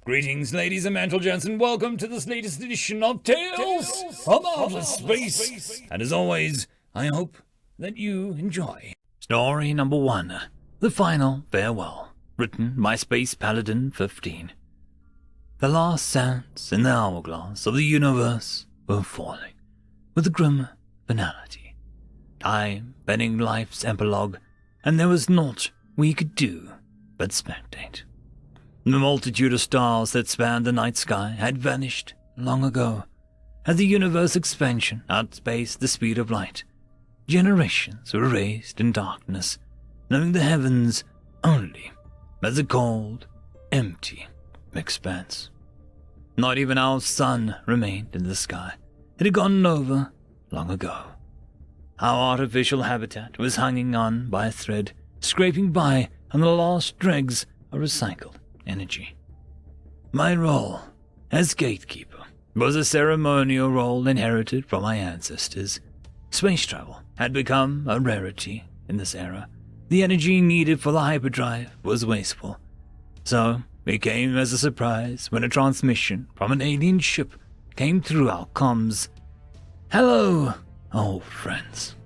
Greetings, ladies and gentlemen, and welcome to this latest edition of Tales from Outer Space. And as always, I hope that you enjoy. Story number 1, The Final Farewell, written by Space Paladin 15. The last sands in the hourglass of the universe were falling, with a grim finality. Time bending life's epilogue, and there was naught we could do but spectate. The multitude of stars that spanned the night sky had vanished long ago, as the universe expansion outspaced the speed of light. Generations were raised in darkness, knowing the heavens only as a cold, empty expanse. Not even our sun remained in the sky. It had gone over long ago. Our artificial habitat was hanging on by a thread, scraping by on the last dregs of recycled energy. My role as gatekeeper was a ceremonial role inherited from my ancestors. Space travel had become a rarity in this era. The energy needed for the hyperdrive was wasteful. So it came as a surprise when a transmission from an alien ship came through our comms. Hello, old friends.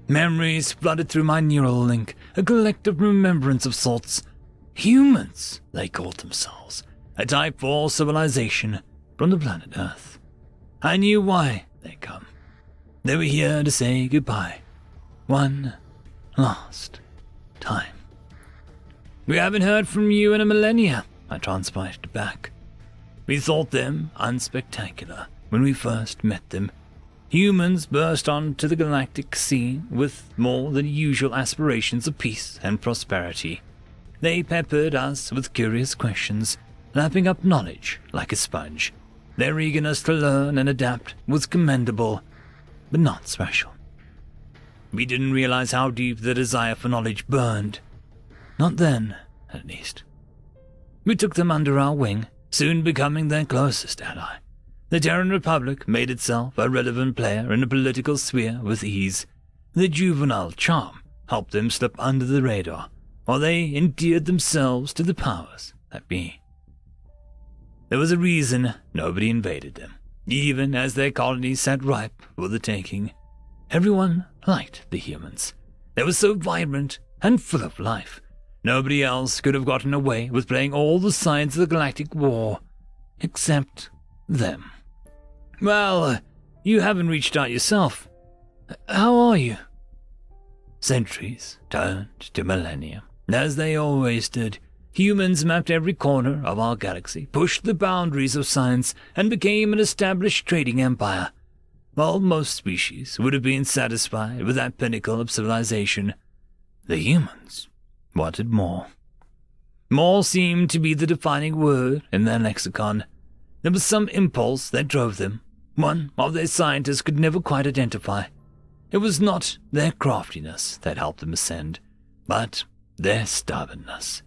Memories flooded through my neural link, a collective remembrance of sorts. Humans, they called themselves, a Type 4 civilization from the planet Earth. I knew why they'd come. They were here to say goodbye. One last time. We haven't heard from you in a millennia, I transpired back. We thought them unspectacular when we first met them. Humans burst onto the galactic scene with more than usual aspirations of peace and prosperity. They peppered us with curious questions, lapping up knowledge like a sponge. Their eagerness to learn and adapt was commendable, but not special. We didn't realize how deep the desire for knowledge burned. Not then, at least. We took them under our wing, soon becoming their closest ally. The Terran Republic made itself a relevant player in the political sphere with ease. The juvenile charm helped them slip under the radar, while they endeared themselves to the powers that be. There was a reason nobody invaded them, even as their colonies sat ripe for the taking. Everyone liked the humans. They were so vibrant and full of life. Nobody else could have gotten away with playing all the sides of the galactic war, except them. Well, you haven't reached out yourself. How are you? Centuries turned to millennia. As they always did, humans mapped every corner of our galaxy, pushed the boundaries of science, and became an established trading empire. While most species would have been satisfied with that pinnacle of civilization, the humans wanted more. More seemed to be the defining word in their lexicon. There was some impulse that drove them, one of their scientists could never quite identify. It was not their craftiness that helped them ascend, but their stubbornness.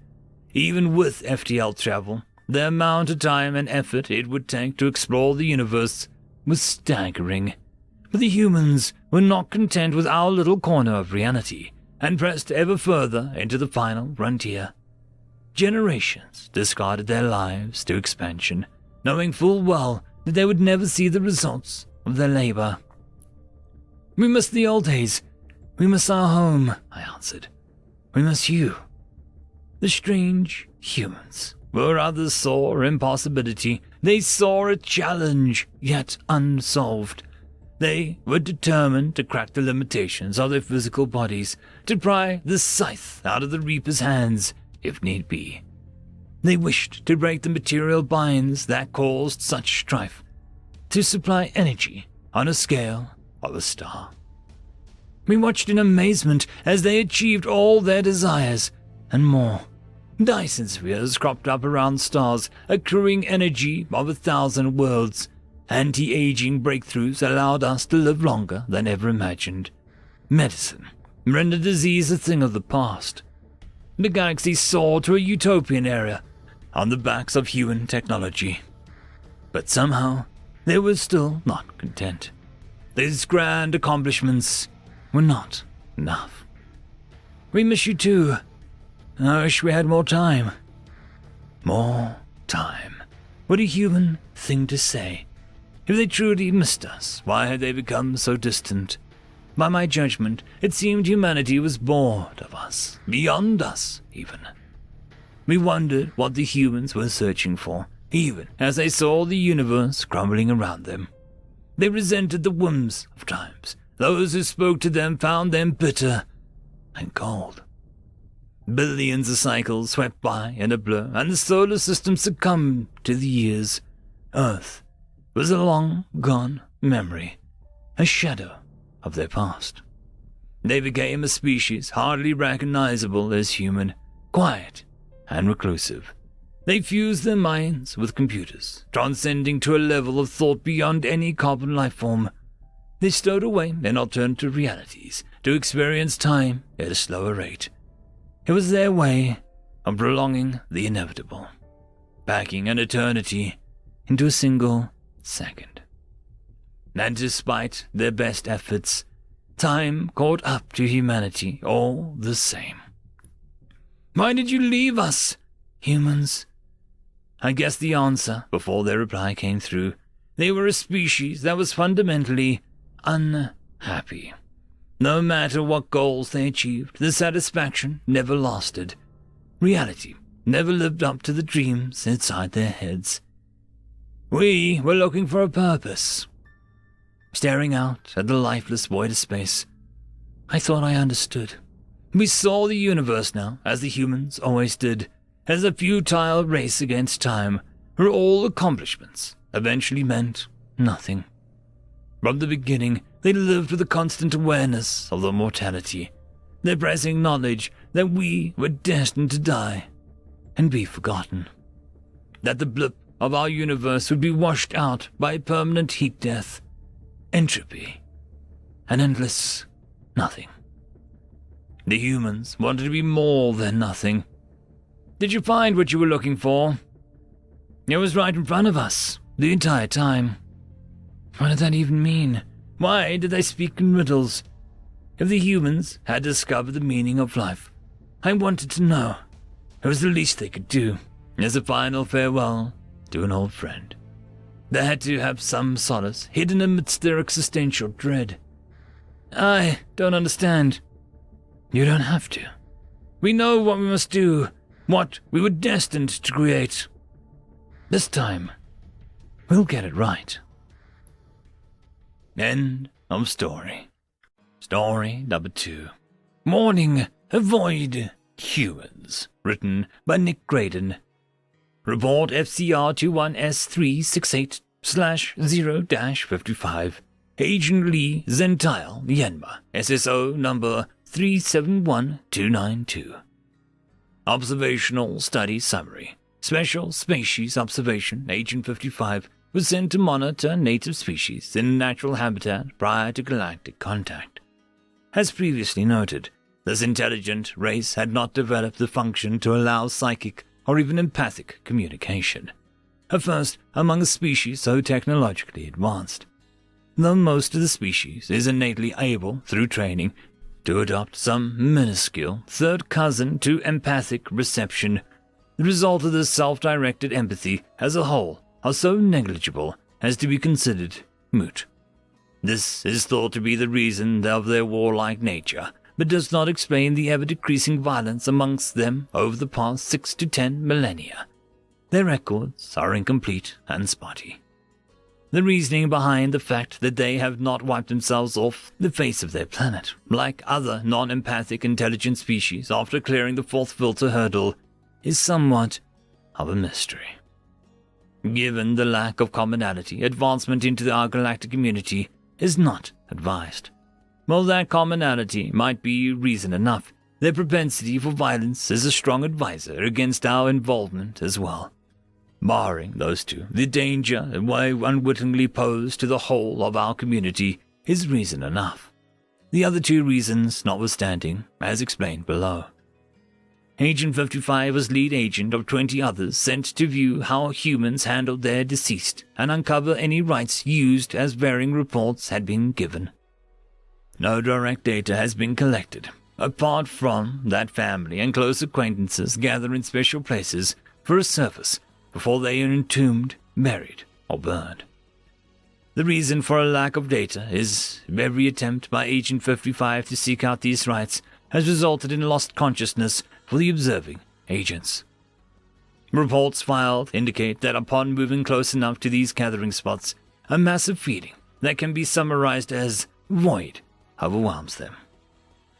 Even with FTL travel, the amount of time and effort it would take to explore the universe was staggering. But the humans were not content with our little corner of reality and pressed ever further into the final frontier. Generations discarded their lives to expansion, knowing full well that they would never see the results of their labor. We miss the old days. We miss our home, I answered. We miss you. The strange humans were others saw impossibility. They saw a challenge, yet unsolved. They were determined to crack the limitations of their physical bodies, to pry the scythe out of the reaper's hands, if need be. They wished to break the material binds that caused such strife, to supply energy on a scale of a star. We watched in amazement as they achieved all their desires, and more. Dyson spheres cropped up around stars, accruing energy of 1,000 worlds. Anti-aging breakthroughs allowed us to live longer than ever imagined. Medicine rendered disease a thing of the past. The galaxy soared to a utopian era on the backs of human technology. But somehow, they were still not content. These grand accomplishments were not enough. We miss you too. I wish we had more time. More time. What a human thing to say. If they truly missed us, why had they become so distant? By my judgment, it seemed humanity was bored of us, beyond us, even. We wondered what the humans were searching for, even as they saw the universe crumbling around them. They resented the whims of times. Those who spoke to them found them bitter and cold. Billions of cycles swept by in a blur, and the solar system succumbed to the years. Earth was a long-gone memory, a shadow of their past. They became a species hardly recognizable as human, quiet and reclusive. They fused their minds with computers, transcending to a level of thought beyond any carbon life form. They stowed away in alternative realities to experience time at a slower rate. It was their way of prolonging the inevitable, packing an eternity into a single second. And despite their best efforts, time caught up to humanity all the same. Why did you leave us, humans? I guessed the answer before their reply came through. They were a species that was fundamentally unhappy. No matter what goals they achieved, the satisfaction never lasted. Reality never lived up to the dreams inside their heads. We were looking for a purpose. Staring out at the lifeless void of space, I thought I understood. We saw the universe now, as the humans always did, as a futile race against time, where all accomplishments eventually meant nothing. From the beginning, they lived with a constant awareness of their mortality, their pressing knowledge that we were destined to die and be forgotten, that the blip of our universe would be washed out by permanent heat death, entropy, an endless nothing. The humans wanted to be more than nothing. Did you find what you were looking for? It was right in front of us, the entire time. What did that even mean? Why did they speak in riddles? If the humans had discovered the meaning of life, I wanted to know. It was the least they could do, as a final farewell to an old friend. They had to have some solace hidden amidst their existential dread. I don't understand. You don't have to. We know what we must do, what we were destined to create. This time, we'll get it right. End of story. Story number 2. Warning, avoid humans. Written by Nick Graydon. Report FCR 21S368/0-55. Agent Lee Zentile, Myanmar. SSO number 371292. Observational Study Summary. Special Species Observation Agent 55 was sent to monitor native species in natural habitat prior to galactic contact. As previously noted, this intelligent race had not developed the function to allow psychic or even empathic communication, a first among a species so technologically advanced. Though most of the species is innately able, through training, to adopt some minuscule third cousin to empathic reception, the result of this self-directed empathy as a whole are so negligible as to be considered moot. This is thought to be the reason of their warlike nature, but does not explain the ever-decreasing violence amongst them over the past 6 to 10 millennia. Their records are incomplete and spotty. The reasoning behind the fact that they have not wiped themselves off the face of their planet, like other non-empathic intelligent species after clearing the 4th filter hurdle, is somewhat of a mystery. Given the lack of commonality, advancement into our galactic community is not advised. While that commonality might be reason enough, their propensity for violence is a strong advisor against our involvement as well. Barring those two, the danger we unwittingly pose to the whole of our community is reason enough. The other 2 reasons notwithstanding, as explained below. Agent 55 was lead agent of 20 others sent to view how humans handled their deceased and uncover any rites used as varying reports had been given. No direct data has been collected, apart from that family and close acquaintances gather in special places for a service before they are entombed buried, or burned. The reason for a lack of data is every attempt by Agent 55 to seek out these rites has resulted in lost consciousness for the observing agents. Reports filed indicate that upon moving close enough to these gathering spots, a massive feeling that can be summarized as void overwhelms them.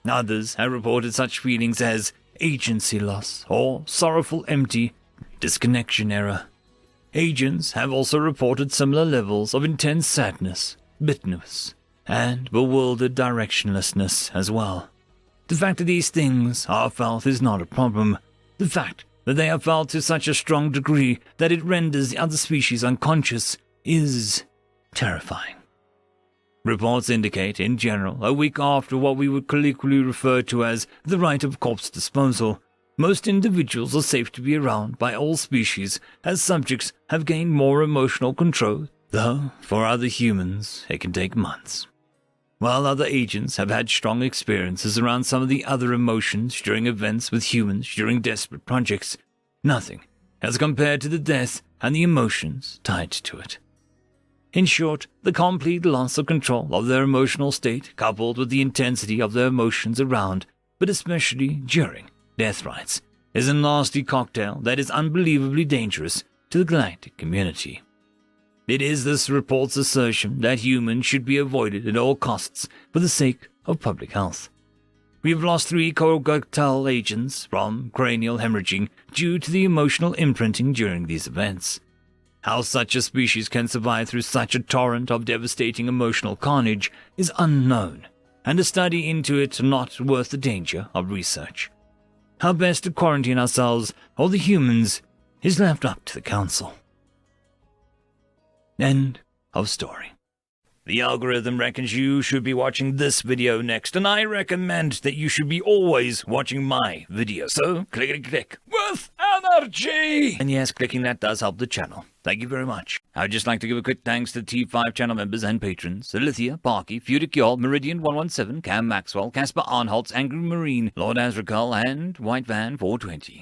Others have reported such feelings as agency loss or sorrowful empty disconnection error. Agents have also reported similar levels of intense sadness, bitterness, and bewildered directionlessness as well. The fact that these things are felt is not a problem. The fact that they are felt to such a strong degree that it renders the other species unconscious is terrifying. Reports indicate, in general, a week after what we would colloquially refer to as the rite of corpse disposal, most individuals are safe to be around by all species as subjects have gained more emotional control, though for other humans it can take months. While other agents have had strong experiences around some of the other emotions during events with humans during desperate projects, nothing as compared to the death and the emotions tied to it. In short, the complete loss of control of their emotional state coupled with the intensity of their emotions around, but especially during death rites, is a nasty cocktail that is unbelievably dangerous to the galactic community. It is this report's assertion that humans should be avoided at all costs for the sake of public health. We have lost 3 cocktail agents from cranial hemorrhaging due to the emotional imprinting during these events. How such a species can survive through such a torrent of devastating emotional carnage is unknown, and a study into it not worth the danger of research. How best to quarantine ourselves or the humans is left up to the council. End of story. The algorithm reckons you should be watching this video next, and I recommend that you should be always watching my video. So, click with energy! And yes, clicking that does help the channel. Thank you very much. I would just like to give a quick thanks to the T5 channel members and patrons: Alithia, Parky, Fudic Yol, Meridian117, Cam Maxwell, Casper Arnholtz, Angry Marine, Lord Azrakal, and White Van 420.